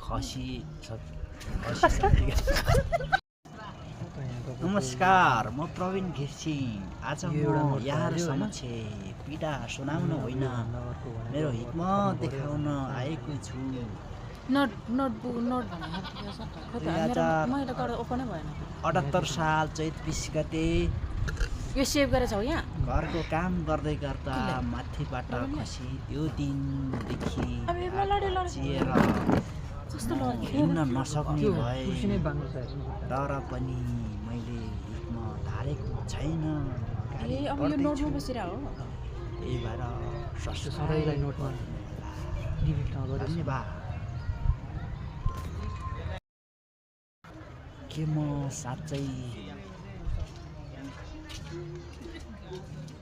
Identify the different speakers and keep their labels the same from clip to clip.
Speaker 1: खसी नमस्कार, म प्रवीण घिर्सिङ। आज म यहाँहरू समक्ष पीडा सुनाउन होइन, मेरो हिक्मत देखाउन आएको छु। 2078 साल चैत 20 गते
Speaker 2: यो सेभ गरेछ हो यहाँ
Speaker 1: घरको काम गर्दै गर्दा माथिबाट खसी त्यो दिनदेखि चिएर हिँड्न नसक्ने भए। तर पनि मैले हिक्मत हारेको छैन।
Speaker 2: अब यो नोटमा बसेर हो।
Speaker 1: त्यही भएर सधैँलाई नोटमा धन्यवाद। के म साँच्चै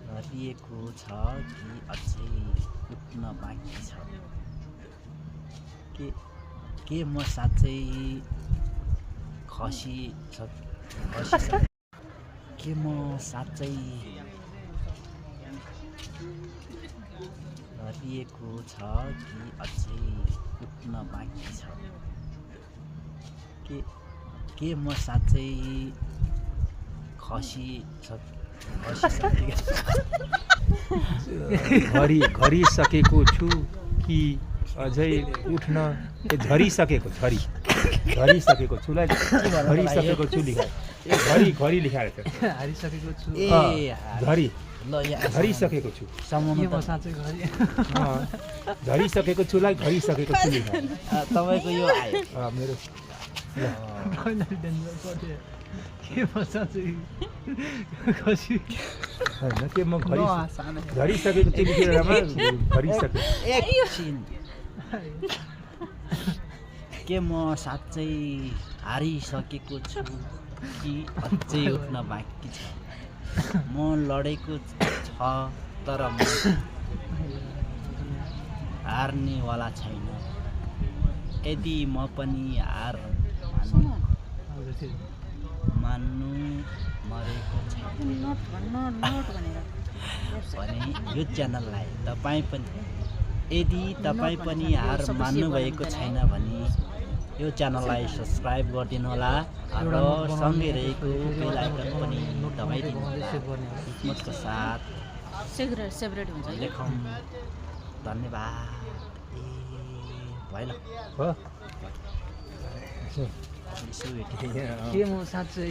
Speaker 1: गरिएको छ कि अझै उठ्न बाँकी छ? के म साँच्चै के म साँच्चै गरिएको छ कि अझै उठ्न बाँकी छ? के म साँच्चै
Speaker 3: घरिसकेको छु कि अझै उठ्न झरिसकेको झरिसकेको छु झरिसकेको छु लेखा घरि लेखाएर छ
Speaker 1: हारिसकेको छु
Speaker 3: झरिसकेको छु झरिसकेको छु घरिसकेको छु लेखा
Speaker 1: तपाईँको यो आयो
Speaker 3: मेरो के म झरिसकेको छु लेखेरमा
Speaker 1: के म साँच्चै हारिसकेको छु कि अझै उठ्न बाँकी छ? म लडेको छ तर म हार्नेवाला छैन। यदि म पनि हार मान्नु मरेको छैन भने यो च्यानललाई यदि तपाईँ पनि हार मान्नुभएको छैन भने यो च्यानललाई सब्सक्राइब गरिदिनु होला र सँगै रहेको बेल आइकन पनि दबाइदिनु होला। हिक्मतको साथ लेखौँ। धन्यवाद। भएन
Speaker 3: के म साँच्चै